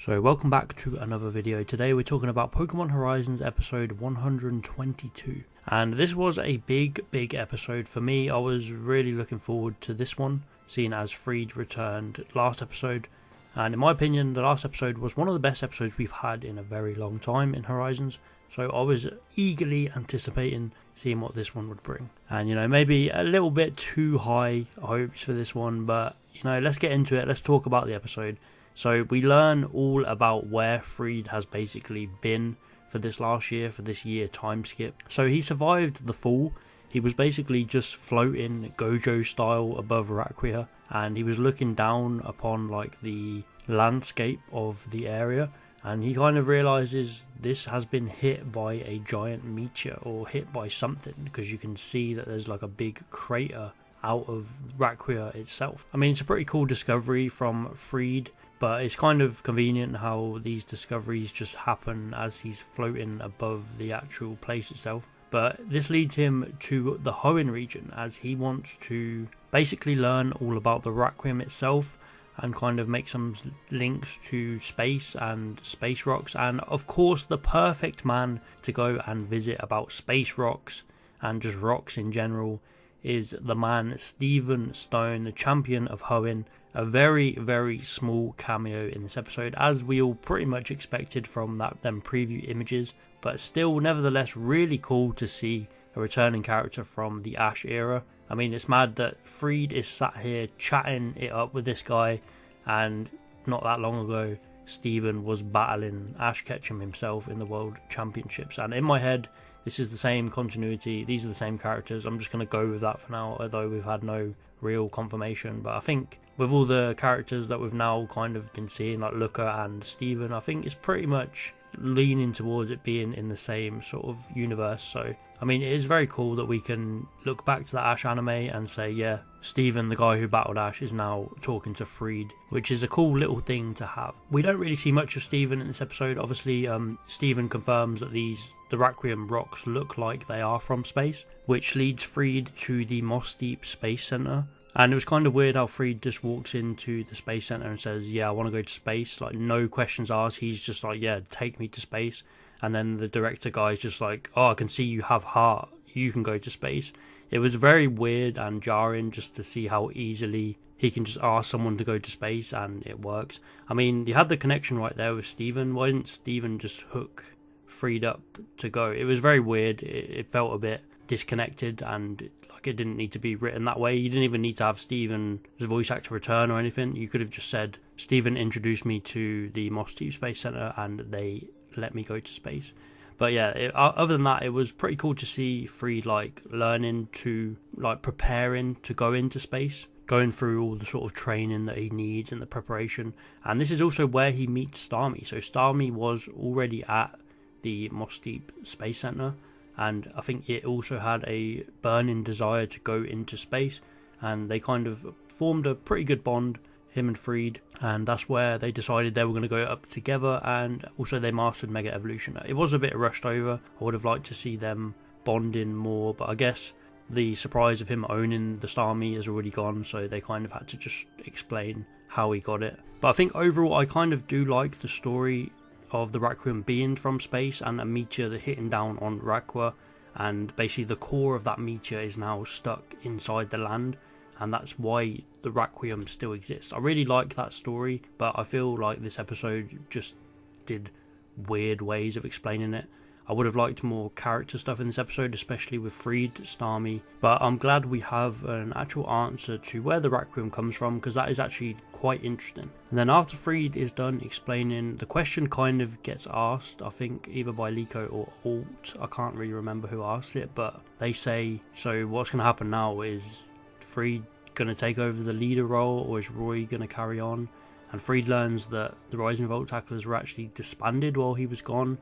So welcome back to another video. Today we're talking about Pokemon Horizons episode 122, and this was a big episode for me. I was really looking forward to this one, seeing as Friede returned last episode, and in my opinion the last episode was one of the best episodes we've had in a very long time in Horizons. So I was eagerly anticipating seeing what this one would bring, and maybe a little bit too high hopes for this one, but let's get into it. Let's talk about the episode. So we learn all about where Friede has basically been for this last year, for this year time skip. So he survived the fall. He was basically just floating Gojo style above Raquia, and he was looking down upon like the landscape of the area, and he kind of realizes this has been hit by a giant meteor or hit by something, because you can see that there's like a big crater out of Raquia itself. I mean, it's a pretty cool discovery from Friede, but it's kind of convenient how these discoveries just happen as he's floating above the actual place itself. But this leads him to the Hoenn region, as he wants to basically learn all about the Requiem itself and kind of make some links to space and space rocks, and of course the perfect man to go and visit about space rocks and just rocks in general is the man Stephen Stone, the champion of Hoenn. A very small cameo in this episode, as we all pretty much expected from them preview images, but still nevertheless really cool to see a returning character from the Ash era. I mean, it's mad that Friede is sat here chatting it up with this guy, and not that long ago Stephen was battling Ash Ketchum himself in the World Championships. And in my head, this is the same continuity, these are the same characters. I'm just going to go with that for now, although we've had no real confirmation. But I think with all the characters that we've now kind of been seeing, like Luca and Steven, I think it's pretty much leaning towards it being in the same sort of universe. So I mean, it is very cool that we can look back to the Ash anime and say, yeah, Steven, the guy who battled Ash, is now talking to Friede, which is a cool little thing to have. We don't really see much of Steven in this episode. Obviously, Steven confirms that the Requiem rocks look like they are from space, which leads Friede to the Moss Deep Space Center. And it was kind of weird how Friede just walks into the Space Center and says, yeah, I want to go to space. Like, no questions asked. He's just like, yeah, take me to space. And then the director guy's just like, oh, I can see you have heart. You can go to space. It was very weird and jarring just to see how easily he can just ask someone to go to space and it works. I mean, you had the connection right there with Steven. Why didn't Steven just hook Friede up to go? It was very weird. It felt a bit disconnected, and like it didn't need to be written that way. You didn't even need to have Steven's voice actor return or anything. You could have just said, Steven introduced me to the Moss Deep Space Center and they let me go to space. But yeah, other than that, it was pretty cool to see Friede like learning to, like, preparing to go into space, going through all the sort of training that he needs and the preparation. And this is also where he meets Starmie. So Starmie was already at the Moss Deep Space Center, and I think it also had a burning desire to go into space, and they kind of formed a pretty good bond, him and Friede, and that's where they decided they were going to go up together. And also they mastered Mega Evolution. It was a bit rushed over. I would have liked to see them bonding more, but I guess the surprise of him owning the Starmie is already gone, so they kind of had to just explain how he got it. But I think overall I kind of do like the story of the Requiem being from space and a meteor that hitting down on Raquia, and basically the core of that meteor is now stuck inside the land, and that's why the Requiem still exists. I really like that story, but I feel like this episode just did weird ways of explaining it. I would have liked more character stuff in this episode, especially with Friede, Starmie, but I'm glad we have an actual answer to where the Requiem comes from, because that is actually quite interesting. And then after Friede is done explaining, the question kind of gets asked, I think either by Liko or Alt, I can't really remember who asked it, but they say, so what's going to happen now? Is Friede going to take over the leader role, or is Roy going to carry on? And Friede learns that the Rising Volt Tacklers were actually disbanded while he was gone,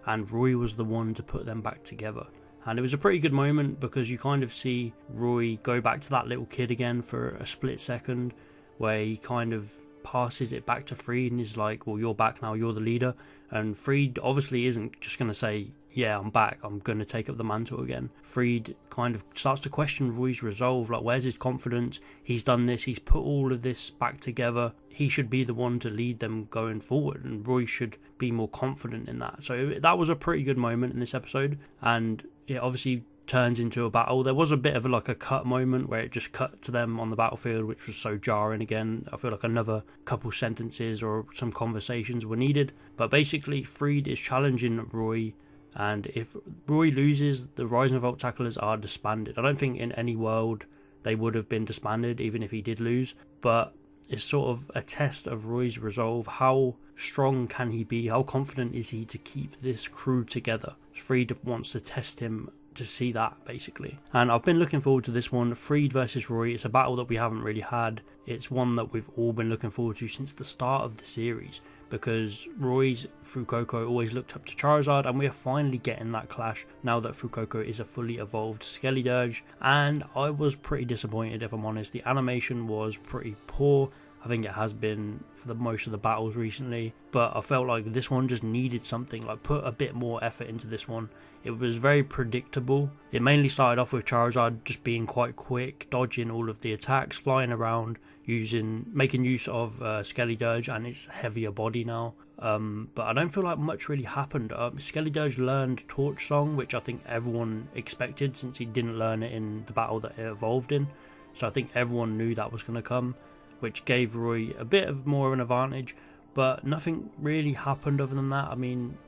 and Roy was the one to put them back together. And it was a pretty good moment, because you kind of see Roy go back to that little kid again for a split second, where he kind of passes it back to Friede and is like, well, you're back now, you're the leader. And Friede obviously isn't just going to say, yeah, I'm back, I'm going to take up the mantle again. Friede kind of starts to question Roy's resolve, like where's his confidence? He's done this, he's put all of this back together, he should be the one to lead them going forward, and Roy should be more confident in that. So that was a pretty good moment in this episode, and it obviously turns into a battle. There was a bit of a cut moment where it just cut to them on the battlefield, which was so jarring again. I feel like another couple sentences or some conversations were needed, but basically Friede is challenging Roy, and if Roy loses, the Rise and Revolt tacklers are disbanded. I don't think in any world they would have been disbanded even if he did lose, but it's sort of a test of Roy's resolve. How strong can he be? How confident is he to keep this crew together? Friede wants to test him to see that, basically. And I've been looking forward to this one, Friede versus Roy. It's a battle that we haven't really had. It's one that we've all been looking forward to since the start of the series, because Roy's Fuecoco always looked up to Charizard, and we are finally getting that clash now that Fuecoco is a fully evolved Skeledirge. And I was pretty disappointed, if I'm honest. The animation was pretty poor. I think it has been for the most of the battles recently, but I felt like this one just needed something, like put a bit more effort into this one. It was very predictable. It mainly started off with Charizard just being quite quick, dodging all of the attacks, flying around, making use of Skeledirge and its heavier body now. But I don't feel like much really happened. Skeledirge learned Torch Song, which I think everyone expected since he didn't learn it in the battle that it evolved in. So I think everyone knew that was going to come, which gave Roy a bit of more of an advantage, but nothing really happened other than that. I mean,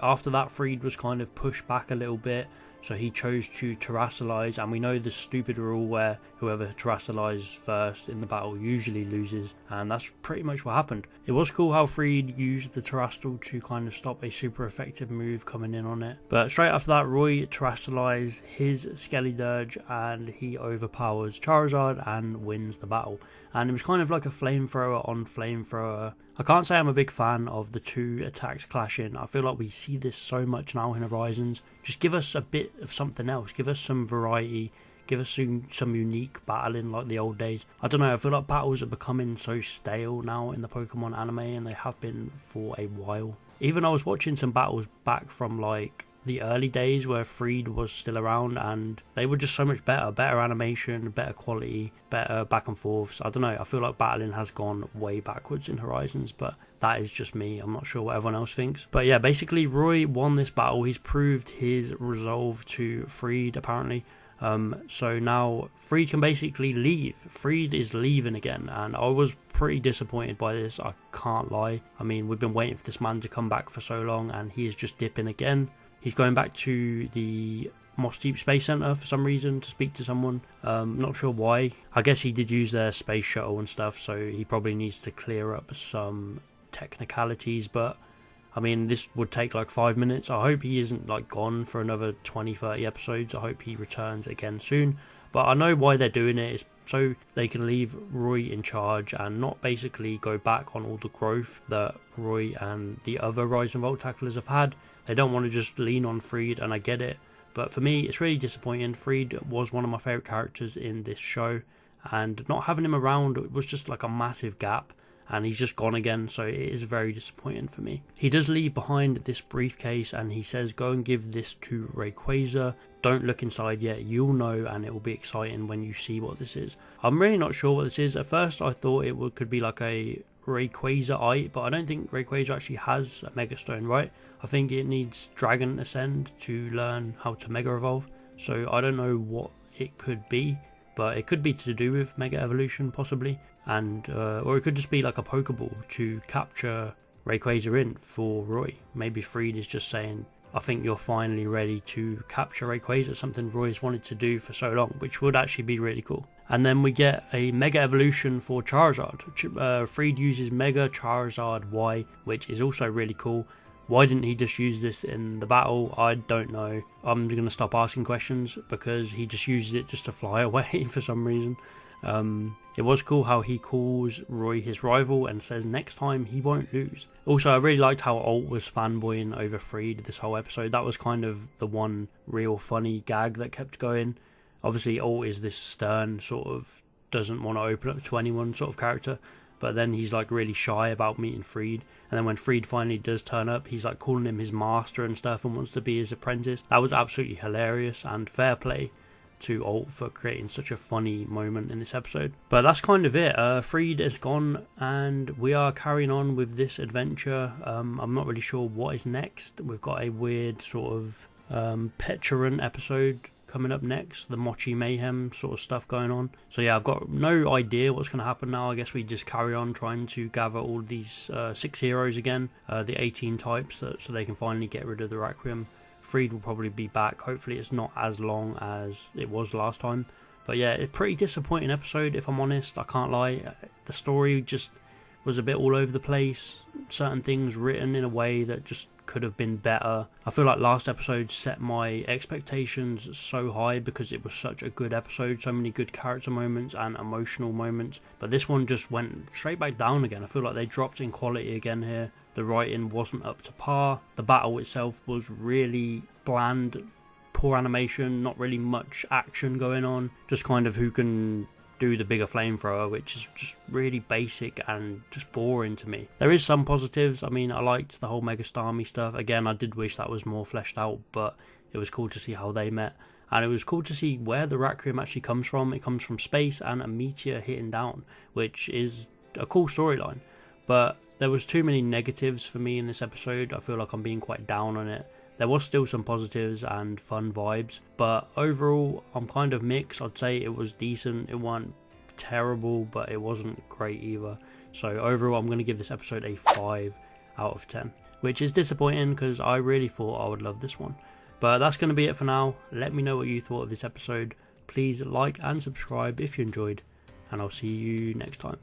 after that, Friede was kind of pushed back a little bit, so he chose to Terrasilize, and we know the stupid rule where whoever Terrasilize first in the battle usually loses, and that's pretty much what happened. It was cool how Friede used the Terrastal to kind of stop a super effective move coming in on it, but straight after that, Roy Terrasilized his Skeledirge and he overpowers Charizard and wins the battle. And it was kind of like a flamethrower on flamethrower. I can't say I'm a big fan of the two attacks clashing. I feel like we see this so much now in Horizons. Just give us a bit of something else. Give us some variety. Give us some unique battling like the old days. I don't know, I feel like battles are becoming so stale now in the Pokemon anime, and they have been for a while. Even I was watching some battles back from like the early days where Friede was still around, and they were just so much better animation, better quality, better back and forths. I don't know, I feel like battling has gone way backwards in Horizons, but that is just me. I'm not sure what everyone else thinks. But yeah, basically Roy won this battle. He's proved his resolve to Friede apparently. So now Friede can basically leave. Friede is leaving again, and I was pretty disappointed by this, I can't lie. I mean, we've been waiting for this man to come back for so long, and he is just dipping again. He's going back to the Moss Deep Space Center for some reason to speak to someone. Not sure why. I guess he did use their space shuttle and stuff, so he probably needs to clear up some technicalities, but I mean, this would take like 5 minutes. I hope he isn't like gone for another 20-30 episodes. I hope he returns again soon. But I know why they're doing it. It's so they can leave Roy in charge and not basically go back on all the growth that Roy and the other Rise and Revolt tacklers have had. They don't want to just lean on Friede, and I get it. But for me, it's really disappointing. Friede was one of my favourite characters in this show, and not having him around was just like a massive gap. And he's just gone again, so it is very disappointing for me. He does leave behind this briefcase, and he says, go and give this to Rayquaza. Don't look inside yet, you'll know, and it will be exciting when you see what this is. I'm really not sure what this is. At first I thought it could be like a Rayquaza-ite, but I don't think Rayquaza actually has a Mega Stone, right? I think it needs Dragon Ascend to learn how to Mega Evolve, so I don't know what it could be, but it could be to do with Mega Evolution possibly. And or it could just be like a Pokeball to capture Rayquaza in for Roy. Maybe Friede is just saying, I think you're finally ready to capture Rayquaza, something Roy's wanted to do for so long, which would actually be really cool. And then we get a Mega Evolution for Charizard. Friede uses Mega Charizard Y, which is also really cool. Why didn't he just use this in the battle? I don't know. I'm going to stop asking questions because he just uses it just to fly away for some reason. It was cool how he calls Roy his rival and says next time he won't lose. Also, I really liked how Alt was fanboying over Friede this whole episode. That was kind of the one real funny gag that kept going. Obviously, Alt is this stern sort of doesn't want to open up to anyone sort of character, but then he's like really shy about meeting Friede. And then when Friede finally does turn up, he's like calling him his master and stuff and wants to be his apprentice. That was absolutely hilarious, and fair play to Alt for creating such a funny moment in this episode. But that's kind of it. Friede is gone and we are carrying on with this adventure. I'm not really sure what is next. We've got a weird sort of petulant episode coming up next, the Mochi Mayhem sort of stuff going on. So yeah, I've got no idea what's going to happen now. I guess we just carry on trying to gather all these 6 heroes again, the 18 types, so they can finally get rid of the Requiem. Friede will probably be back. Hopefully it's not as long as it was last time. But yeah, a pretty disappointing episode, if I'm honest. I can't lie. The story just was a bit all over the place. Certain things written in a way that just could have been better. I feel like last episode set my expectations so high because it was such a good episode, so many good character moments and emotional moments, but this one just went straight back down again. I feel like they dropped in quality again here. The writing wasn't up to par. The battle itself was really bland, poor animation, not really much action going on, just kind of who can do the bigger flamethrower, which is just really basic and just boring to me. There is some positives. I mean, I liked the whole Mega Starmie stuff. Again, I did wish that was more fleshed out, but it was cool to see how they met, and it was cool to see where the Requiem actually comes from. It comes from space and a meteor hitting down, which is a cool storyline, but there was too many negatives for me in this episode. I feel like I'm being quite down on it. There was still some positives and fun vibes, but overall I'm kind of mixed. I'd say it was decent. It wasn't terrible, but it wasn't great either. So overall I'm going to give this episode a 5 out of 10, which is disappointing because I really thought I would love this one. But that's going to be it for now. Let me know what you thought of this episode. Please like and subscribe if you enjoyed, and I'll see you next time.